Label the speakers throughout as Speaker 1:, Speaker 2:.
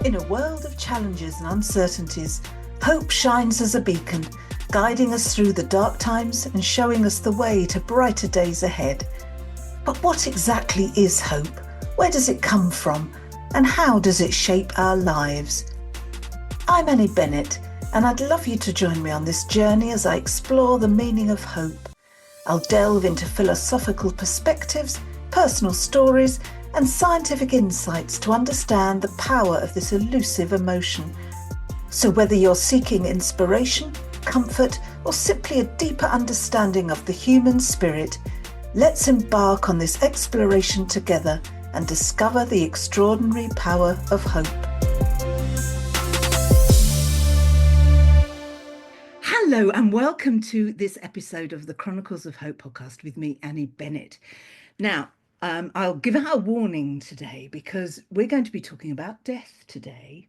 Speaker 1: In a world of challenges and uncertainties, hope shines as a beacon, guiding us through the dark times and showing us the way to brighter days ahead. But what exactly is hope? Where does it come from? And how does it shape our lives? I'm Annie Bennett, and I'd love you to join me on this journey as I explore the meaning of hope. I'll delve into philosophical perspectives, personal stories, and scientific insights to understand the power of this elusive emotion. So whether you're seeking inspiration, comfort, or simply a deeper understanding of the human spirit, let's embark on this exploration together and discover the extraordinary power of hope. Hello and welcome to this episode of the Chronicles of Hope podcast with me, Annie Bennett. Now, I'll give out a warning today because we're going to be talking about death today.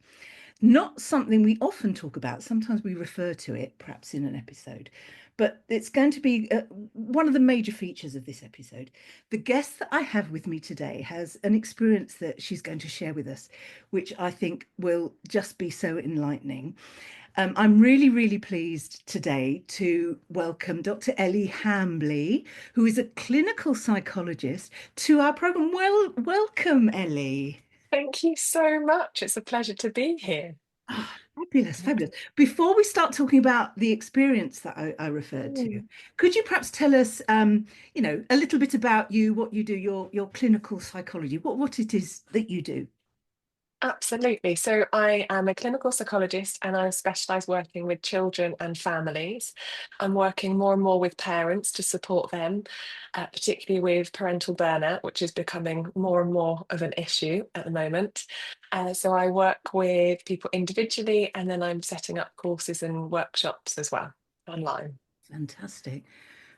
Speaker 1: Not something we often talk about. Sometimes we refer to it, perhaps in an episode, but it's going to be one of the major features of this episode. The guest that I have with me today has an experience that she's going to share with us, which I think will just be so enlightening. I'm really, really pleased today to welcome Dr. Ellie Hambly, who is a clinical psychologist, to our program. Welcome, Ellie.
Speaker 2: Thank you so much. It's a pleasure to be here.
Speaker 1: Ah, fabulous, fabulous. Before we start talking about the experience that I referred to,
Speaker 2: Mm.
Speaker 1: could you perhaps tell us, a little bit about you, what you do, your clinical psychology, what it is that you do?
Speaker 2: Absolutely. So I am a clinical psychologist and I specialise working with children and families. I'm working more and more with parents to support them, particularly with parental burnout, which is becoming more and more of an issue at the moment. So I work with people individually and then I'm setting up courses and workshops as well online.
Speaker 1: Fantastic.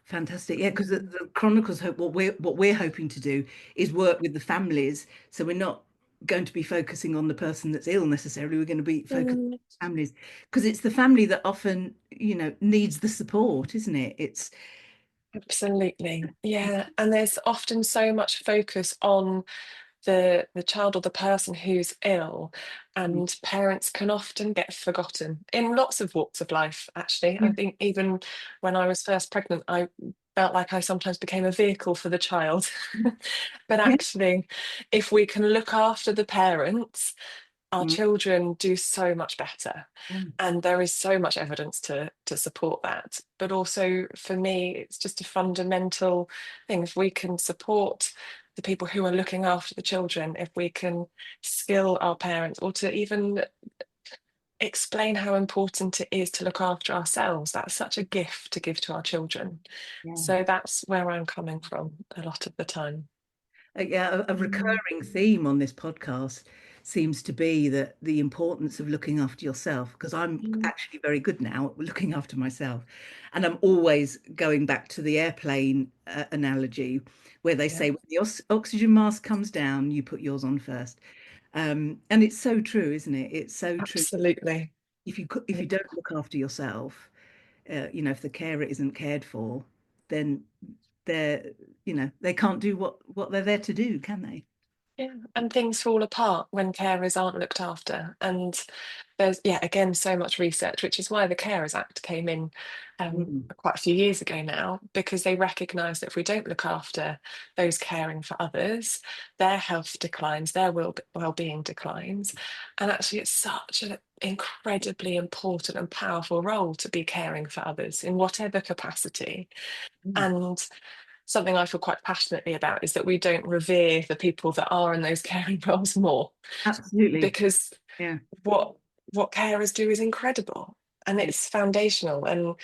Speaker 1: Fantastic. Yeah, because the Chronicles hope what we're hoping to do is work with the families. So we're not going to be focusing on the person that's ill necessarily. We're going to be focused
Speaker 2: Mm.
Speaker 1: on families because it's the family that often, needs the support, isn't it? It's
Speaker 2: Absolutely. Yeah. And there's often so much focus on the child or the person who's ill,
Speaker 1: Mm.
Speaker 2: and parents can often get forgotten in lots of walks of life, actually.
Speaker 1: Yeah.
Speaker 2: I think even when I was first pregnant, I felt like I sometimes became a vehicle for the child. But
Speaker 1: Yeah.
Speaker 2: actually, if we can look after the parents, our
Speaker 1: Mm.
Speaker 2: children do so much better.
Speaker 1: Yeah.
Speaker 2: And there is so much evidence to support that. But also for me, it's just a fundamental thing. If we can support the people who are looking after the children, if we can skill our parents or to even explain how important it is to look after ourselves, that's such a gift to give to our children.
Speaker 1: Yeah.
Speaker 2: So that's where I'm coming from a lot of the time.
Speaker 1: Yeah, a
Speaker 2: Mm.
Speaker 1: recurring theme on this podcast seems to be that the importance of looking after yourself, because I'm
Speaker 2: Mm.
Speaker 1: actually very good now at looking after myself. And I'm always going back to the airplane analogy where they
Speaker 2: Yeah,
Speaker 1: say when the oxygen mask comes down, you put yours on first. And it's so true, isn't it? It's so true.
Speaker 2: absolutely.
Speaker 1: If you don't look after yourself, if the carer isn't cared for, then they're, they can't do what they're there to do, can they?
Speaker 2: Yeah, and things fall apart when carers aren't looked after. And there's, yeah, again, so much research, which is why the Carers Act came in
Speaker 1: Mm.
Speaker 2: quite a few years ago now, because they recognise that if we don't look after those caring for others, their health declines, their well-being declines. And actually, it's such an incredibly important and powerful role to be caring for others in whatever capacity.
Speaker 1: Mm.
Speaker 2: And something I feel quite passionately about is that we don't revere the people that are in those caring roles more,
Speaker 1: Absolutely.
Speaker 2: because
Speaker 1: Yeah.
Speaker 2: what what carers do is incredible and
Speaker 1: Yeah.
Speaker 2: it's foundational. And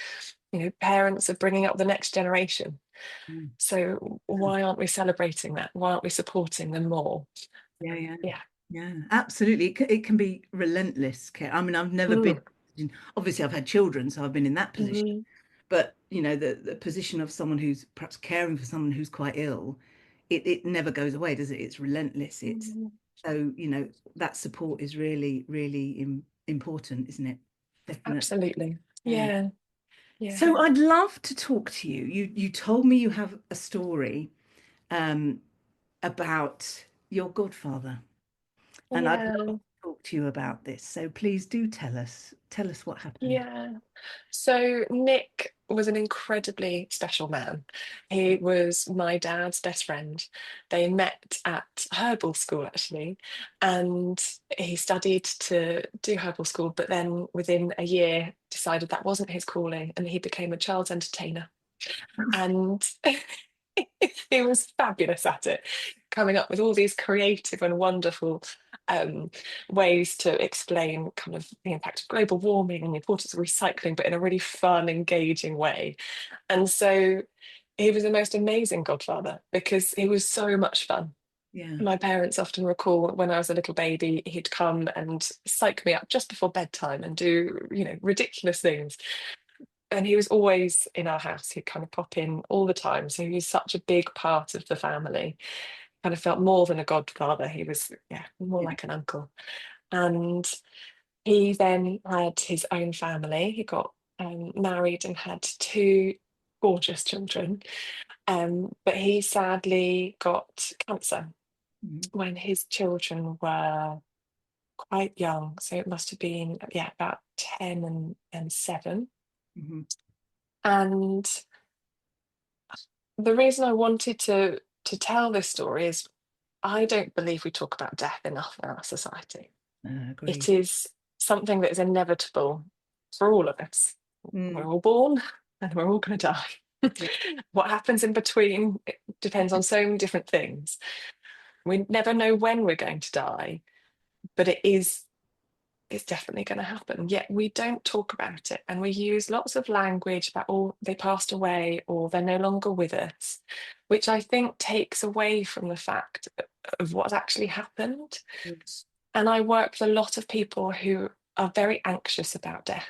Speaker 2: parents are bringing up the next generation.
Speaker 1: Mm.
Speaker 2: So why aren't we celebrating that? Why aren't we supporting them more?
Speaker 1: Yeah. Yeah.
Speaker 2: Yeah.
Speaker 1: Yeah. Absolutely. It can be relentless care. I mean, I've never been
Speaker 2: Mm.
Speaker 1: obviously I've had children, so I've been in that position.
Speaker 2: Mhm.
Speaker 1: But the position of someone who's perhaps caring for someone who's quite ill, it never goes away, does it? It's relentless. It's
Speaker 2: Mhm.
Speaker 1: so, that support is really, really important, isn't it? Definitely.
Speaker 2: Absolutely.
Speaker 1: Yeah.
Speaker 2: Yeah. Yeah.
Speaker 1: So I'd love to talk to you. You told me you have a story um, about your godfather, and I'd love
Speaker 2: Yeah.
Speaker 1: to talk talk to you about this. So please do tell us what happened.
Speaker 2: Yeah. So Nick was an incredibly special man. He was my dad's best friend. They met at herbal school, actually, and he studied to do herbal school, but then within a year decided that wasn't his calling, and he became a child's entertainer. And he was fabulous at it, coming up with all these creative and wonderful um, ways to explain kind of the impact of global warming and the importance of recycling, but in a really fun, engaging way. And so he was the most amazing godfather because he was so much fun.
Speaker 1: Yeah.
Speaker 2: My parents often recall when I was a little baby, he'd come and psych me up just before bedtime and do, ridiculous things. And he was always in our house. He'd kind of pop in all the time. So he was such a big part of the family. Kind of felt more than a godfather. He was, yeah, more
Speaker 1: Yeah.
Speaker 2: like an uncle. And he then had his own family. He got married and had two gorgeous children. But he sadly got cancer
Speaker 1: Mhm.
Speaker 2: when his children were quite young. So it must have been, yeah, about 10 and 7.
Speaker 1: Mhm.
Speaker 2: And the reason I wanted to tell this story is I don't believe we talk about death enough in our society. It
Speaker 1: Agreed.
Speaker 2: is something that is inevitable for all of us. We're
Speaker 1: Mm.
Speaker 2: all born and we're all going to die.
Speaker 1: Yeah.
Speaker 2: What happens in between it depends on so many different things. We never know when we're going to die, but it's definitely going to happen. Yet we don't talk about it, and we use lots of language about, oh, they passed away or they're no longer with us, which I think takes away from the fact of what actually happened. And I work with a lot of people who are very anxious about death.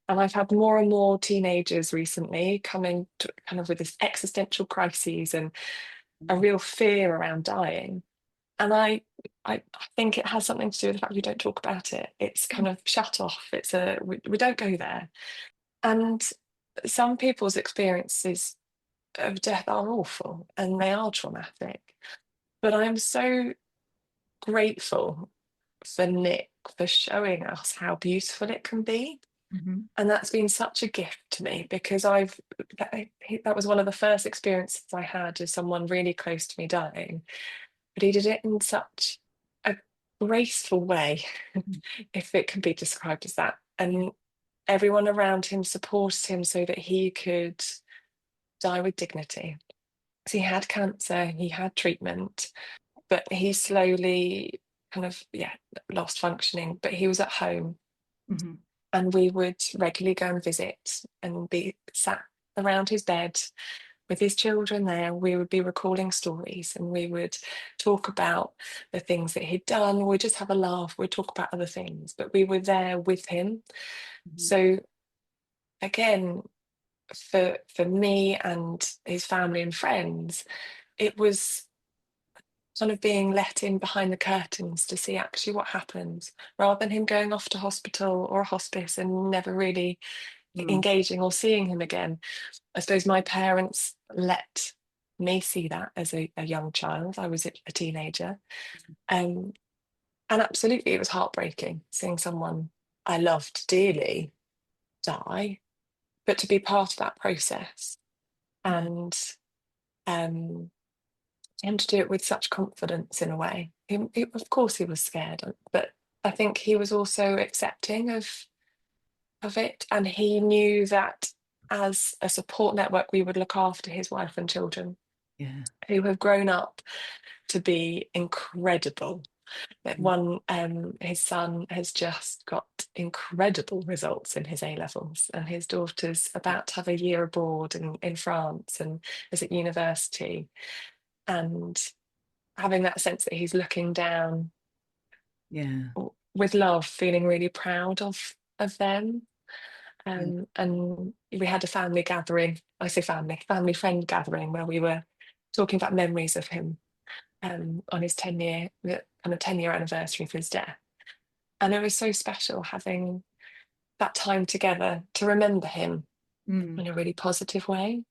Speaker 2: And I've had more and more teenagers recently coming to kind of with this existential crises and a real fear around dying. And I think it has something to do with the fact we don't talk about it. It's kind of shut off. We don't go there. And some people's experiences of death are awful and they are traumatic. But I'm so grateful for Nick for showing us how beautiful it can be.
Speaker 1: Mhm.
Speaker 2: And that's been such a gift to me because that was one of the first experiences I had of someone really close to me dying. But he did it in such a graceful way, if it can be described as that. And everyone around him supported him so that he could die with dignity. So he had cancer, he had treatment, but he slowly kind of, yeah, lost functioning. But he was at home,
Speaker 1: Mhm.
Speaker 2: and we would regularly go and visit and be sat around his bed with his children there. We would be recalling stories and we would talk about the things that he'd done. We'd just have a laugh. We'd talk about other things, but we were there with him.
Speaker 1: Mhm.
Speaker 2: So again, for me and his family and friends, it was kind of being let in behind the curtains to see actually what happens, rather than him going off to hospital or a hospice and never really
Speaker 1: Mm.
Speaker 2: engaging or seeing him again. I suppose my parents let me see that as a young child. I was a teenager. Um, and absolutely, it was heartbreaking seeing someone I loved dearly die, but to be part of that process
Speaker 1: Yeah.
Speaker 2: and um, him to do it with such confidence in a way. Of course, he was scared, but I think he was also accepting of it. And he knew that as a support network, we would look after his wife and children
Speaker 1: Yeah.
Speaker 2: who have grown up to be incredible. That
Speaker 1: Mm.
Speaker 2: one, his son has just got incredible results in his A levels, and his daughter's about to have a year abroad in France and is at university. And having that sense that he's looking down
Speaker 1: Yeah.
Speaker 2: with love, feeling really proud of them.
Speaker 1: Yeah.
Speaker 2: And we had a family gathering, I say family friend gathering, where we were talking about memories of him on his 10-year anniversary of his death. And it was so special having that time together to remember him
Speaker 1: Mm.
Speaker 2: in a really positive way.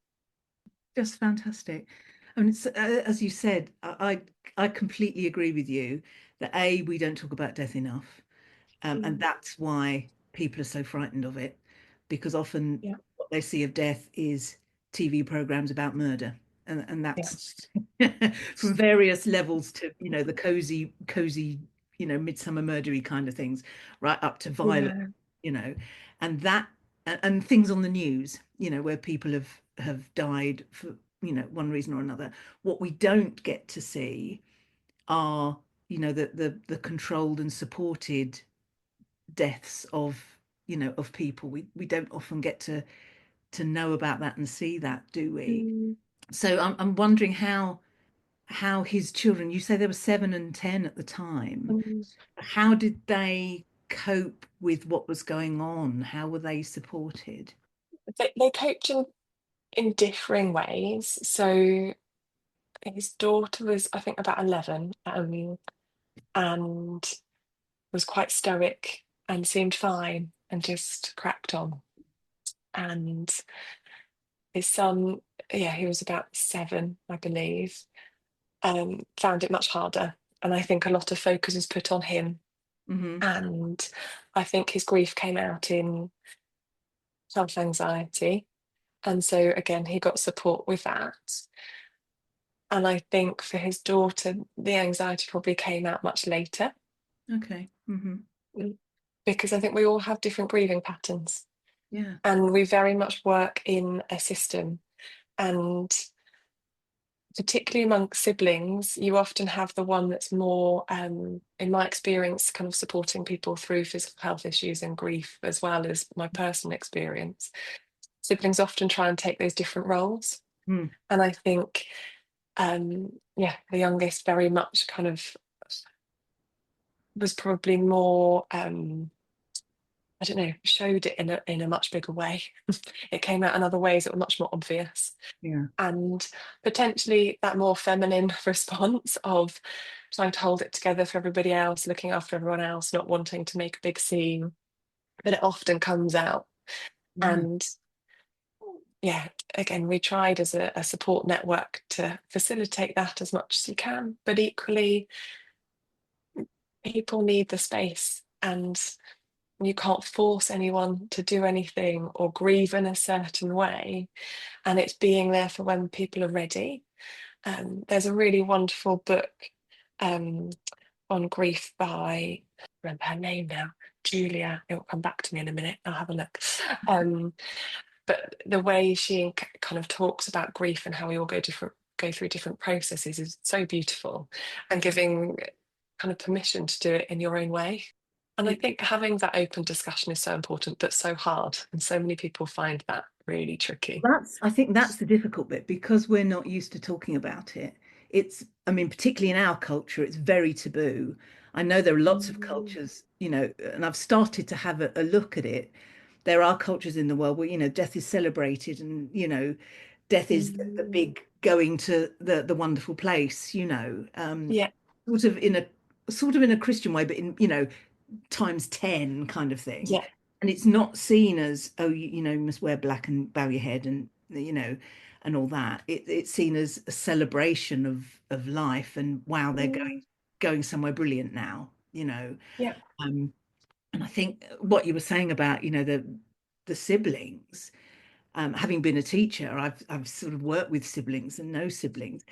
Speaker 1: Just fantastic. I mean, as you said, I completely agree with you
Speaker 3: that we don't talk about death enough, and
Speaker 2: Mm.
Speaker 3: that's why people are so frightened of it, because often
Speaker 2: Yeah,
Speaker 3: what they see of death is TV programs about murder, and
Speaker 2: yeah,
Speaker 3: that's from various levels to, the cozy, midsummer murdery kind of things, right up to violent,
Speaker 2: yeah.
Speaker 3: you know, and that and things on the news, where people have died for, one reason or another. What we don't get to see are, the controlled and supported deaths of, of people. We don't often get to know about that and see that, do we?
Speaker 2: Mm.
Speaker 3: So I'm wondering how his children, you say there were 7 and 10 at the time,
Speaker 2: Mm.
Speaker 3: how did they cope with what was going on? How were they supported?
Speaker 2: They coped in differing ways. So his daughter was, I think, about 11, and was quite stoic and seemed fine and just cracked on. And his son, yeah, he was about 7, I believe, found it much harder. And I think a lot of focus is put on him.
Speaker 3: Hmm.
Speaker 2: And I think his grief came out in self-anxiety. And so again, he got support with that. And I think for his daughter, the anxiety probably came out much later.
Speaker 3: Okay. Hmm.
Speaker 2: Mm. Because I think we all have different grieving patterns,
Speaker 3: Yeah.
Speaker 2: and we very much work in a system. And particularly among siblings, you often have the one that's more, in my experience, kind of supporting people through physical health issues and grief, as well as my personal experience. Siblings often try and take those different roles.
Speaker 3: Mm.
Speaker 2: And I think, yeah, the youngest very much kind of was probably more, I don't know, showed it in a much bigger way. It came out in other ways that were much more obvious.
Speaker 3: Yeah.
Speaker 2: And potentially that more feminine response of trying to hold it together for everybody else, looking after everyone else, not wanting to make a big scene, but it often comes out.
Speaker 3: Yeah.
Speaker 2: And yeah, again, we tried as a support network to facilitate that as much as you can, but equally, people need the space, and you can't force anyone to do anything or grieve in a certain way. And it's being there for when people are ready. There's a really wonderful book, um, on grief by, I remember her name now, Julia. It will come back to me in a minute. I'll have a look. Um, but the way she kind of talks about grief and how we all go through different processes is so beautiful, and giving kind of permission to do it in your own way. And I
Speaker 3: It,
Speaker 2: think having that open discussion is so important, but so hard. And so many people find that really tricky.
Speaker 3: I think that's the difficult bit, because we're not used to talking about it. I mean, particularly in our culture, it's very taboo. I know there are lots of
Speaker 2: Mm.
Speaker 3: cultures, and I've started to have a look at it. There are cultures in the world where, death is celebrated, and, death is the
Speaker 2: Mm.
Speaker 3: big going to the wonderful place,
Speaker 2: Yeah,
Speaker 3: sort of in a Christian way, but in, times 10 kind of thing.
Speaker 2: yeah.
Speaker 3: And it's not seen as, oh, you must wear black and bow your head, and, and all that. It's seen as a celebration of life, and wow, they're
Speaker 2: Mm.
Speaker 3: going somewhere brilliant now,
Speaker 2: Yeah,
Speaker 3: um, and I think what you were saying about, the siblings, having been a teacher, I've sort of worked with siblings and no siblings.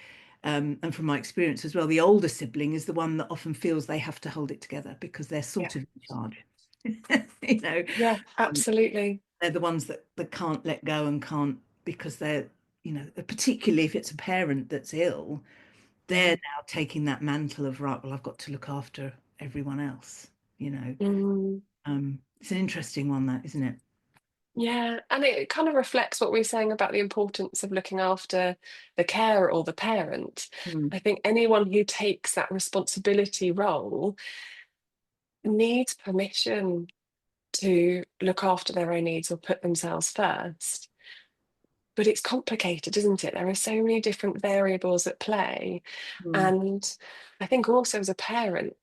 Speaker 3: And from my experience as well, the older sibling is the one that often feels they have to hold it together because they're
Speaker 2: yeah,
Speaker 3: sort of in charge. You know,
Speaker 2: yeah,
Speaker 3: um,
Speaker 2: absolutely.
Speaker 3: they're the ones that can't let go and can't, because they're, particularly if it's a parent that's ill, they're
Speaker 2: Yeah.
Speaker 3: now taking that mantle of, right, well, I've got to look after everyone else, you know.
Speaker 2: Mm.
Speaker 3: It's an interesting one, that, isn't it?
Speaker 2: Yeah, and it kind of reflects what we are saying about the importance of looking after the carer or the parent.
Speaker 3: Mm,
Speaker 2: I think anyone who takes that responsibility role needs permission to look after their own needs or put themselves first. But it's complicated, isn't it? There are so many different variables at play.
Speaker 3: mm,
Speaker 2: And I think also as a parent,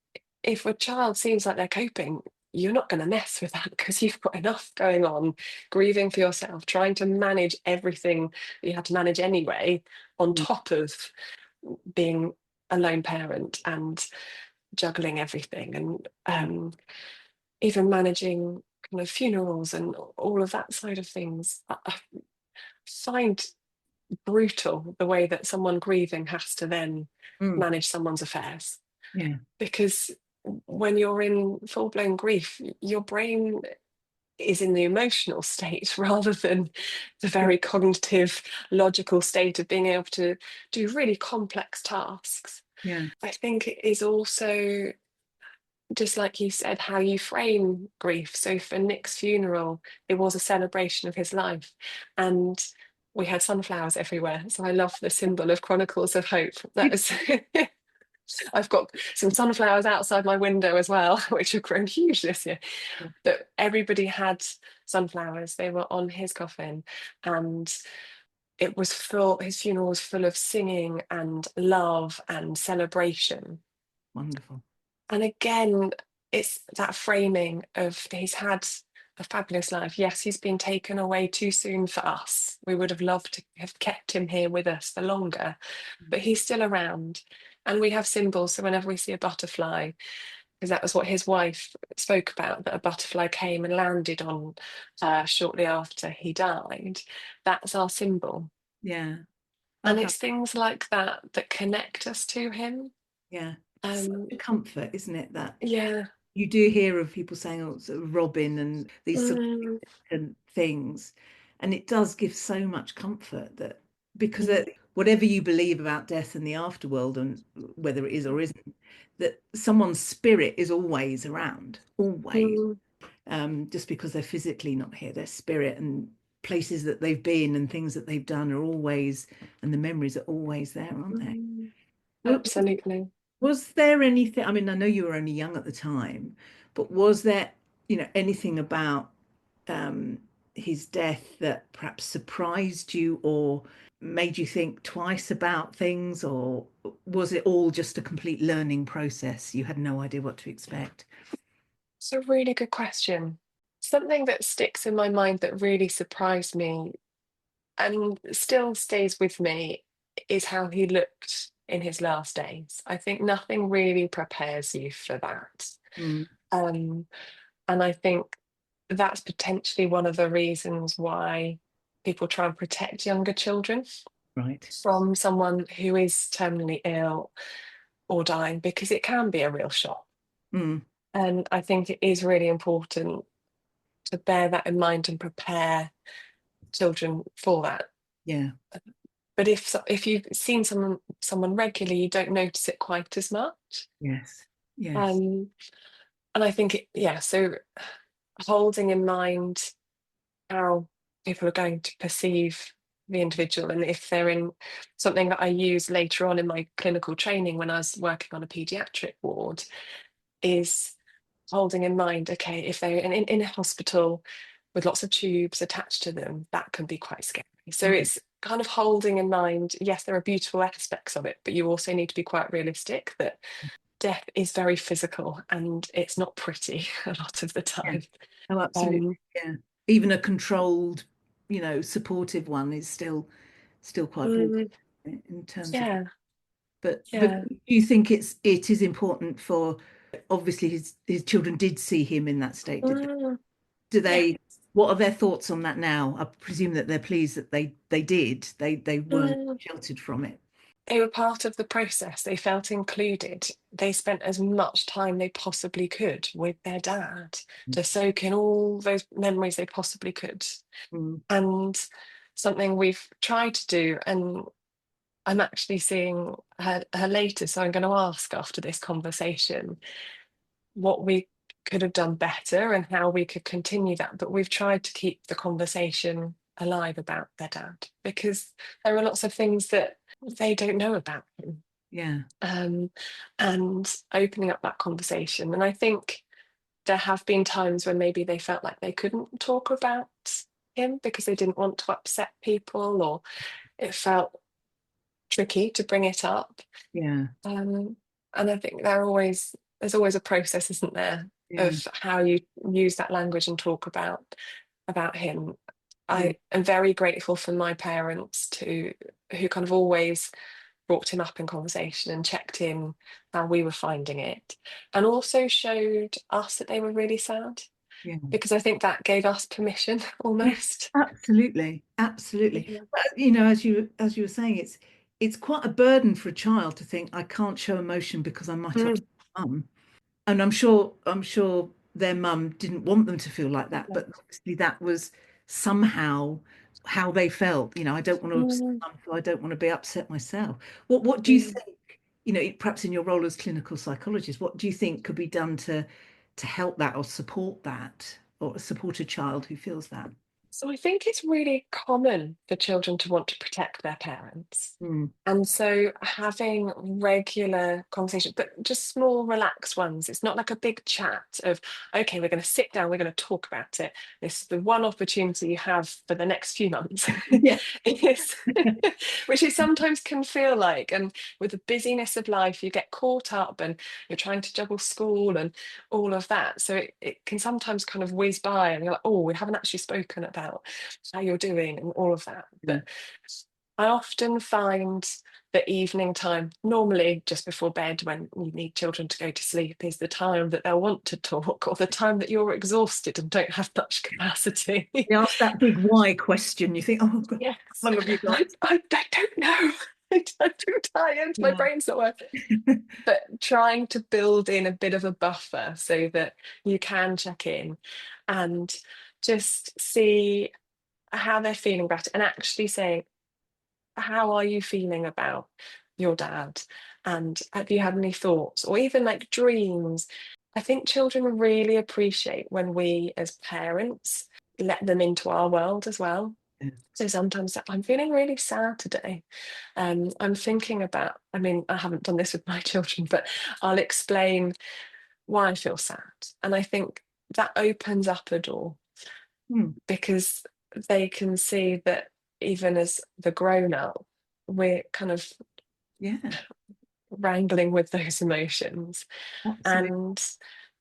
Speaker 2: if a child seems like they're coping, you're not going to mess with that because you've got enough going on, grieving for yourself, trying to manage everything that you had to manage anyway, on
Speaker 3: mm.
Speaker 2: top of being a lone parent. And juggling everything, and even managing kind of funerals and all of that side of things. I find brutal the way that someone grieving has to then
Speaker 3: Mm.
Speaker 2: manage someone's affairs,
Speaker 3: Yeah.
Speaker 2: because when you're in full-blown grief, your brain is in the emotional state rather than the
Speaker 3: Yeah.
Speaker 2: very cognitive, logical state of being able to do really complex tasks.
Speaker 3: Yeah.
Speaker 2: I think it is also, just like you said, how you frame grief. So for Nick's funeral, it was a celebration of his life, and we had sunflowers everywhere. So I love the symbol of Chronicles of Hope. That was I've got some sunflowers outside my window as well, which have grown huge this year. But everybody had sunflowers. They were on his coffin, and it was full. His funeral was full of singing and love and celebration.
Speaker 3: Wonderful.
Speaker 2: And again, it's that framing of, he's had a fabulous life. Yes, he's been taken away too soon for us. We would have loved to have kept him here with us for longer, but he's still around. And we have symbols. So whenever we see a butterfly, because that was what his wife spoke about, that a butterfly came and landed on shortly after he died, that's our symbol.
Speaker 3: Yeah.
Speaker 2: And
Speaker 3: Okay.
Speaker 2: it's things like that that connect us to him.
Speaker 3: Yeah. Such a comfort, isn't it? That
Speaker 2: Yeah.
Speaker 3: you do hear of people saying, oh, sort of Robin and these sort of significant things. And it does give so much comfort that, because whatever you believe about death and the afterworld, and whether it is or isn't, that someone's spirit is always around, always. Just because they're physically not here, their spirit and places that they've been and things that they've done are always, and the memories are always there, aren't they?
Speaker 2: Absolutely.
Speaker 3: Was there anything, I mean, I know you were only young at the time, but was there, anything about his death that perhaps surprised you or made you think twice about things, or was it all just a complete learning process? You had no idea what to expect?
Speaker 2: It's a really good question. Something that sticks in my mind that really surprised me and still stays with me is how he looked in his last days. I think nothing really prepares you for that. Um, and I think that's potentially one of the reasons why people try and protect younger children
Speaker 3: Right.
Speaker 2: from someone who is terminally ill or dying, because it can be a real shock. And I think it is really important to bear that in mind and prepare children for that.
Speaker 3: Yeah.
Speaker 2: But if you've seen someone regularly, you don't notice it quite as much.
Speaker 3: Yes. Yes.
Speaker 2: And I think so holding in mind how people are going to perceive the individual, and if they're in something that I use later on in my clinical training when I was working on a paediatric ward, is holding in mind, okay, if they're in a hospital with lots of tubes attached to them, that can be quite scary. So it's kind of holding in mind, yes, there are beautiful aspects of it, but you also need to be quite realistic that death is very physical and it's not pretty a lot of the time.
Speaker 3: Oh, absolutely. Yeah. Even a controlled, supportive one is still quite brutal in terms of. But do you think it is important for, obviously his children did see him in that state, did they? Do they, what are their thoughts on that now? I presume that they're pleased that they weren't sheltered from it.
Speaker 2: They were part of the process. They felt included. They spent as much time they possibly could with their dad to soak in all those memories they possibly could. And something we've tried to do, and I'm actually seeing her later, so I'm going to ask after this conversation what we could have done better and how we could continue that. But we've tried to keep the conversation alive about their dad, because there are lots of things that they don't know about him.
Speaker 3: Yeah.
Speaker 2: And opening up that conversation. And I think there have been times when maybe they felt like they couldn't talk about him because they didn't want to upset people, or it felt tricky to bring it up.
Speaker 3: Yeah.
Speaker 2: And I think there's always a process, isn't there, of how you use that language and talk about him. I am very grateful for my parents who kind of always brought him up in conversation and checked in how we were finding it, and also showed us that they were really sad,
Speaker 3: Yeah.
Speaker 2: because I think that gave us permission almost.
Speaker 3: Absolutely, absolutely.
Speaker 2: Yeah.
Speaker 3: You know, as you were saying, it's quite a burden for a child to think I can't show emotion because I might upset mum. And I'm sure their mum didn't want them to feel like that, but obviously that was somehow how they felt. You know, I don't want to upset
Speaker 2: Mm.
Speaker 3: mum, so I don't want to be upset myself. What do you
Speaker 2: Mm.
Speaker 3: think, you know, perhaps in your role as clinical psychologist, what do you think could be done to help that or support that or support a child who feels that?
Speaker 2: So I think it's really common for children to want to protect their parents.
Speaker 3: Mm,
Speaker 2: And so having regular conversations, but just small, relaxed ones. It's not like a big chat of, okay, we're going to sit down, we're going to talk about it. This is the one opportunity you have for the next few months.
Speaker 3: yeah.
Speaker 2: Yes. Which it sometimes can feel like. And with the busyness of life, you get caught up and you're trying to juggle school and all of that. So it can sometimes kind of whiz by and you're like, oh, we haven't actually spoken about how you're doing and all of that.
Speaker 3: Mm,
Speaker 2: But I often find the evening time, normally just before bed when you need children to go to sleep, is the time that they'll want to talk, or the time that you're exhausted and don't have much capacity.
Speaker 3: they ask that big why question. You think, oh God,
Speaker 2: Yes,
Speaker 3: how long have you got?
Speaker 2: I don't know. I'm too tired. My
Speaker 3: Yeah.
Speaker 2: brain's not working. But trying to build in a bit of a buffer so that you can check in and just see how they're feeling about it, and actually saying, how are you feeling about your dad? And have you had any thoughts or even like dreams? I think children really appreciate when we as parents let them into our world as well.
Speaker 3: Yeah.
Speaker 2: So sometimes I'm feeling really sad today. I'm thinking about, I mean, I haven't done this with my children, but I'll explain why I feel sad. And I think that opens up a door,
Speaker 3: Mm,
Speaker 2: because they can see that even as the grown up, we're kind of
Speaker 3: yeah,
Speaker 2: wrangling with those emotions.
Speaker 3: absolutely.
Speaker 2: And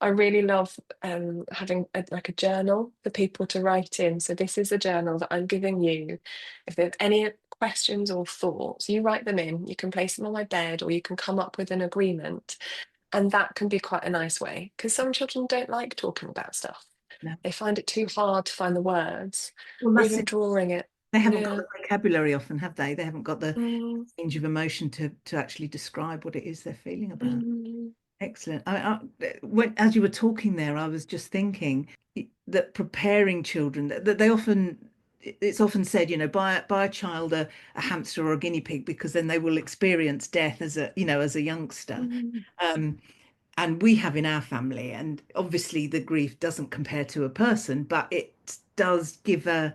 Speaker 2: I really love having like a journal for people to write in. So this is a journal that I'm giving you. If there's any questions or thoughts, you write them in. You can place them on my bed, or you can come up with an agreement. And that can be quite a nice way, because some children don't like talking about stuff.
Speaker 3: No.
Speaker 2: They find it too hard to find the words,
Speaker 3: Well,
Speaker 2: or
Speaker 3: that's
Speaker 2: even
Speaker 3: it.
Speaker 2: drawing it.
Speaker 3: They haven't got
Speaker 2: Yeah.
Speaker 3: the vocabulary often, have they? They haven't got the
Speaker 2: Mm,
Speaker 3: range of emotion to actually describe what it is they're feeling about.
Speaker 2: mm,
Speaker 3: Excellent. As you were talking there, I was just thinking that preparing children, that they often, it's often said, you know, buy a child a hamster or a guinea pig, because then they will experience death as a, you know, as a youngster.
Speaker 2: mm.
Speaker 3: Um, and we have in our family, and obviously the grief doesn't compare to a person, but it does give a,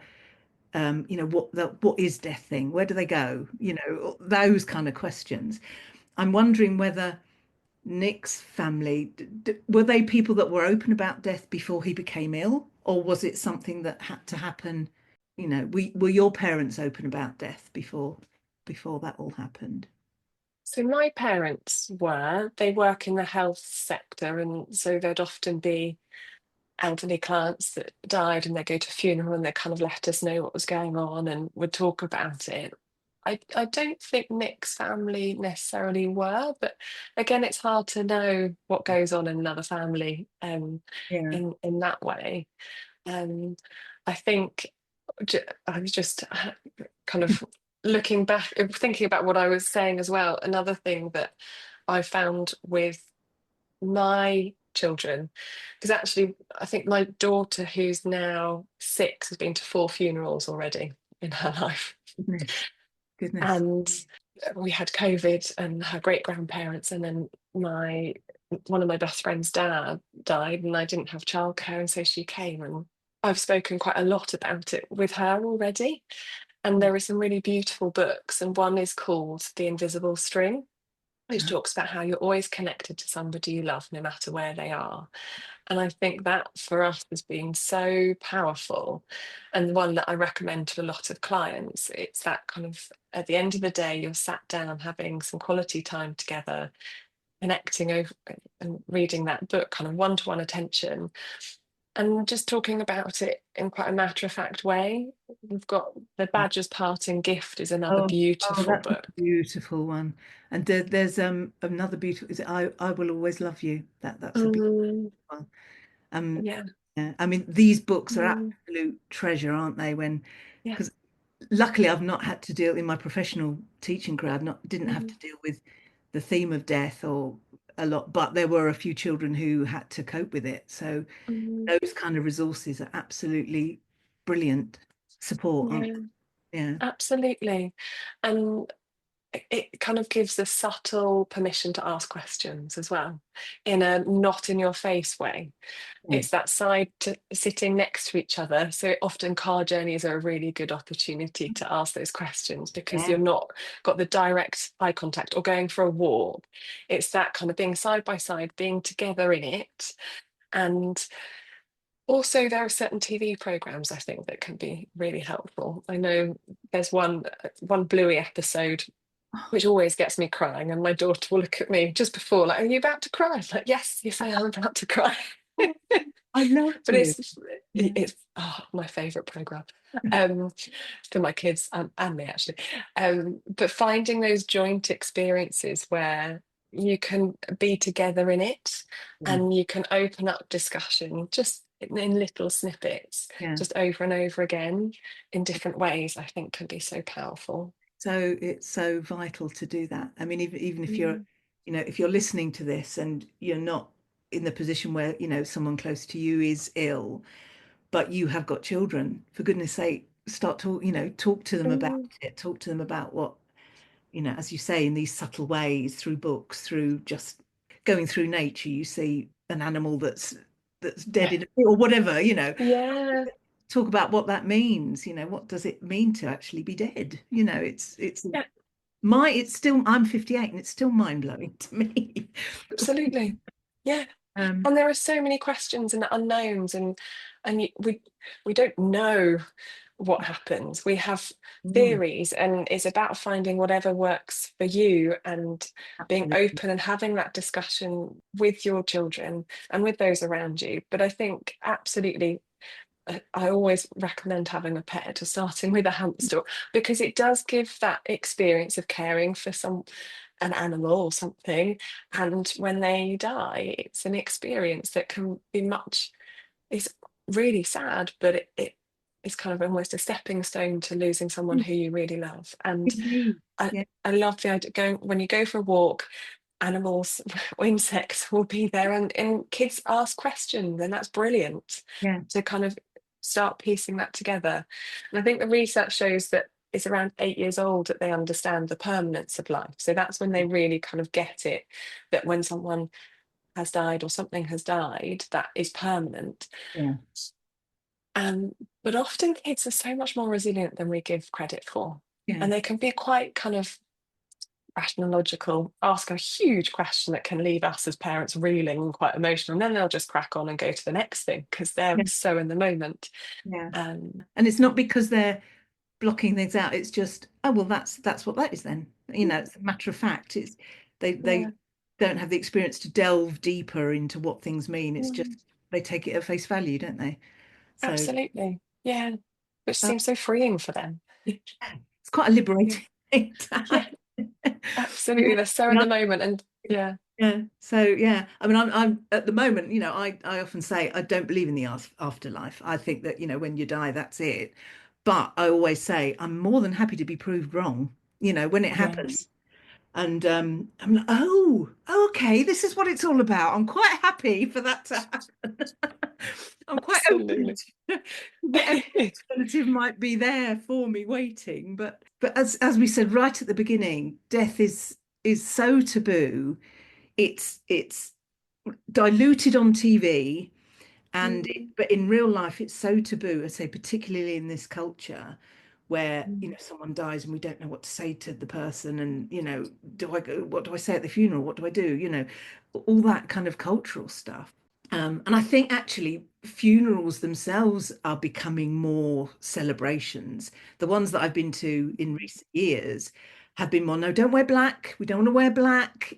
Speaker 3: you know, what is death thing? Where do they go? You know, those kind of questions. I'm wondering whether Nick's family, were they people that were open about death before he became ill, or was it something that had to happen? You know, were your parents open about death before that all happened?
Speaker 2: So my parents were, they work in the health sector, and so there'd often be elderly clients that died and they go to a funeral and they kind of let us know what was going on and would talk about it. I don't think Nick's family necessarily were, but again, it's hard to know what goes on in another family
Speaker 3: Yeah.
Speaker 2: in that way. Um, I think I was just kind of looking back, thinking about what I was saying as well. Another thing that I found with my children, because actually, I think my daughter, who's now 6, has been to 4 funerals already in her life.
Speaker 3: Goodness, goodness.
Speaker 2: And we had COVID and her great grandparents, and then my one of my best friend's dad died, and I didn't have childcare, and so she came, and I've spoken quite a lot about it with her already. And there are some really beautiful books, and one is called The Invisible String, which talks about how you're always connected to somebody you love, no matter where they are. And I think that for us has been so powerful, and one that I recommend to a lot of clients. It's that kind of, at the end of the day, you're sat down having some quality time together, connecting over and reading that book, kind of one-to-one attention. And just talking about it in quite a matter-of-fact way, we've got The Badger's Parting Gift is another
Speaker 3: Oh,
Speaker 2: beautiful
Speaker 3: that's a
Speaker 2: book.
Speaker 3: beautiful one. And there's another beautiful, is it I Will Always Love You? That's a beautiful
Speaker 2: Mm,
Speaker 3: one. Um
Speaker 2: yeah.
Speaker 3: yeah, I mean these books are
Speaker 2: Mm,
Speaker 3: absolute treasure, aren't they? When
Speaker 2: yeah.
Speaker 3: because luckily I've not had to deal in my professional teaching career, I've not didn't have
Speaker 2: Mm,
Speaker 3: to deal with the theme of death or a lot, but there were a few children who had to cope with it. So
Speaker 2: mm,
Speaker 3: those kind of resources are absolutely brilliant support, aren't
Speaker 2: yeah,
Speaker 3: they? Yeah.
Speaker 2: absolutely. And it kind of gives a subtle permission to ask questions as well, in a not in your face way.
Speaker 3: Yeah.
Speaker 2: It's that side to sitting next to each other. So often car journeys are a really good opportunity to ask those questions because
Speaker 3: Yeah.
Speaker 2: you're not got the direct eye contact, or going for a walk. It's that kind of being side by side, being together in it. And also there are certain TV programs I think that can be really helpful. I know there's one Bluey episode which always gets me crying, and my daughter will look at me just before, like, "Are you about to cry?" I'm like, yes, yes, I am about to cry.
Speaker 3: I love
Speaker 2: But
Speaker 3: you. Yeah.
Speaker 2: it's my favorite program, for my kids and me actually. But finding those joint experiences where you can be together in it,
Speaker 3: Yeah.
Speaker 2: and you can open up discussion just in little snippets,
Speaker 3: Yeah.
Speaker 2: just over and over again in different ways, I think can be so powerful.
Speaker 3: So it's so vital to do that. I mean, even if you're,
Speaker 2: Mm,
Speaker 3: if you're listening to this and you're not in the position where, someone close to you is ill, but you have got children, for goodness sake, start talk to them about
Speaker 2: mm,
Speaker 3: it. Talk to them about what, as you say, in these subtle ways, through books, through just going through nature, you see an animal that's dead
Speaker 2: yeah.
Speaker 3: in or whatever,
Speaker 2: Yeah,
Speaker 3: talk about what that means. What does it mean to actually be dead?
Speaker 2: yeah,
Speaker 3: It's still, I'm 58 and it's still mind-blowing to me.
Speaker 2: absolutely. Yeah.
Speaker 3: um
Speaker 2: And there are so many questions and unknowns, and we don't know what happens. We have
Speaker 3: mm,
Speaker 2: theories, and it's about finding whatever works for you, and being
Speaker 3: absolutely.
Speaker 2: open and having that discussion with your children and with those around you. But I think absolutely, I always recommend having a pet, or starting with a hamster, because it does give that experience of caring for an animal or something. And when they die, it's an experience that can be much, it's really sad, but it's kind of almost a stepping stone to losing someone
Speaker 3: Mm,
Speaker 2: who you really love. And
Speaker 3: indeed.
Speaker 2: I,
Speaker 3: Yeah.
Speaker 2: I love the idea going when you go for a walk, animals or insects will be there, and kids ask questions, and that's brilliant
Speaker 3: Yeah.
Speaker 2: to kind of start piecing that together. And I think the research shows that it's around 8 years old that they understand the permanence of life. So that's when they really kind of get it, that when someone has died or something has died, that is permanent.
Speaker 3: Yeah.
Speaker 2: But often kids are so much more resilient than we give credit for.
Speaker 3: Yeah.
Speaker 2: And they can be quite kind of rational, logical, ask a huge question that can leave us as parents reeling and quite emotional. And then they'll just crack on and go to the next thing because they're
Speaker 3: Yeah.
Speaker 2: so in the moment.
Speaker 3: Yeah.
Speaker 2: Um,
Speaker 3: And it's not because they're blocking things out. It's just, oh well, that's what that is then. It's a matter of fact. It's they
Speaker 2: yeah,
Speaker 3: don't have the experience to delve deeper into what things mean. It's just
Speaker 2: mm,
Speaker 3: they take it at face value, don't they? So
Speaker 2: absolutely. Yeah. Which
Speaker 3: uh,
Speaker 2: seems so freeing for them.
Speaker 3: it's quite a
Speaker 2: Yeah.
Speaker 3: liberating thing to
Speaker 2: Yeah,
Speaker 3: have.
Speaker 2: absolutely.
Speaker 3: Yeah.
Speaker 2: They're so
Speaker 3: I
Speaker 2: in
Speaker 3: mean,
Speaker 2: the moment. And yeah,
Speaker 3: yeah. So yeah, I mean, I'm at the moment, I often say I don't believe in the afterlife. I think that, when you die, that's it. But I always say I'm more than happy to be proved wrong, when it happens.
Speaker 2: yes,
Speaker 3: And I'm like, oh, okay, this is what it's all about. I'm quite happy for that to happen. I'm quite open
Speaker 2: absolutely.
Speaker 3: to whatever alternative might be there for me waiting. But as we said right at the beginning, death is so taboo. It's diluted on TV,
Speaker 2: Mm,
Speaker 3: but in real life it's so taboo. I say particularly in this culture where
Speaker 2: mm,
Speaker 3: someone dies and we don't know what to say to the person, and do I go, what do I say at the funeral, what do I do, all that kind of cultural stuff. And I think actually funerals themselves are becoming more celebrations. The ones that I've been to in recent years have been more, no, don't wear black. We don't want to wear black.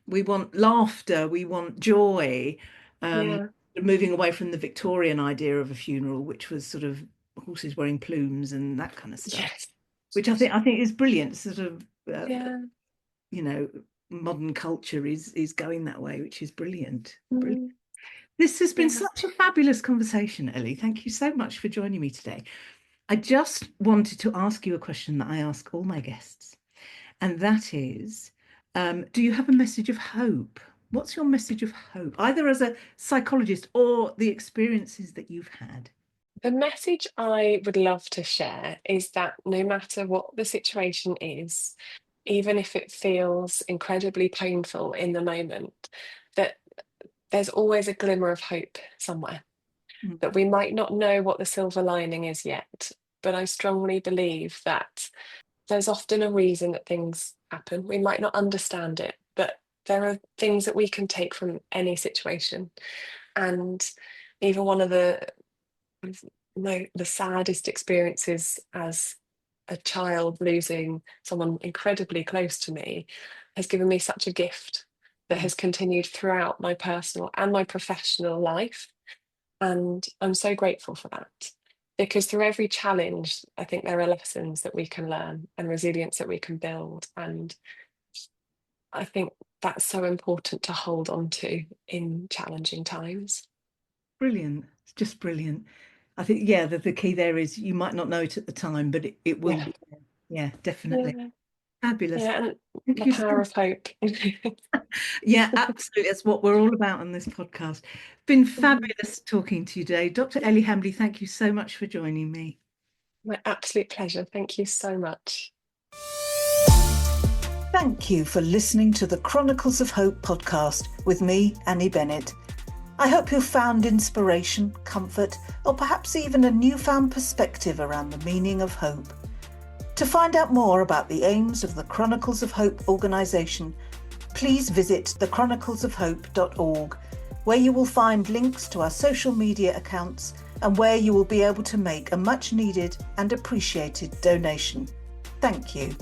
Speaker 3: We want laughter. We want joy. Um,
Speaker 2: yeah.
Speaker 3: moving away from the Victorian idea of a funeral, which was sort of horses wearing plumes and that kind of stuff,
Speaker 2: Yes.
Speaker 3: which I think is brilliant. Sort of,
Speaker 2: Yeah.
Speaker 3: you know, modern culture is going that way, which is brilliant. Brilliant.
Speaker 2: Mm.
Speaker 3: This has been
Speaker 2: Yeah.
Speaker 3: such a fabulous conversation, Ellie. Thank you so much for joining me today. I just wanted to ask you a question that I ask all my guests, and that is, do you have a message of hope? What's your message of hope, either as a psychologist or the experiences that you've had?
Speaker 2: The message I would love to share is that no matter what the situation is, even if it feels incredibly painful in the moment, that there's always a glimmer of hope somewhere.
Speaker 3: Mm.
Speaker 2: That we might not know what the silver lining is yet, but I strongly believe that there's often a reason that things happen. We might not understand it, but there are things that we can take from any situation. And even one of the saddest experiences as a child, losing someone incredibly close to me, has given me such a gift that has continued throughout my personal and my professional life. And I'm so grateful for that, because through every challenge, I think there are lessons that we can learn and resilience that we can build. And I think that's so important to hold on to in challenging times.
Speaker 3: Brilliant. It's just brilliant. I think, yeah, the key there is you might not know it at the time, but it will
Speaker 2: Yeah.
Speaker 3: be there. Yeah, definitely.
Speaker 2: Yeah.
Speaker 3: Fabulous.
Speaker 2: Yeah. And
Speaker 3: Thank
Speaker 2: the
Speaker 3: you
Speaker 2: power
Speaker 3: so
Speaker 2: of hope.
Speaker 3: Yeah, absolutely. That's what we're all about on this podcast. Been fabulous talking to you today. Dr. Ellie Hambly, thank you so much for joining me.
Speaker 2: My absolute pleasure. Thank you so much.
Speaker 1: Thank you for listening to the Chronicles of Hope podcast with me, Annie Bennett. I hope you found inspiration, comfort, or perhaps even a newfound perspective around the meaning of hope. To find out more about the aims of the Chronicles of Hope organisation, please visit thechroniclesofhope.org, where you will find links to our social media accounts and where you will be able to make a much needed and appreciated donation. Thank you.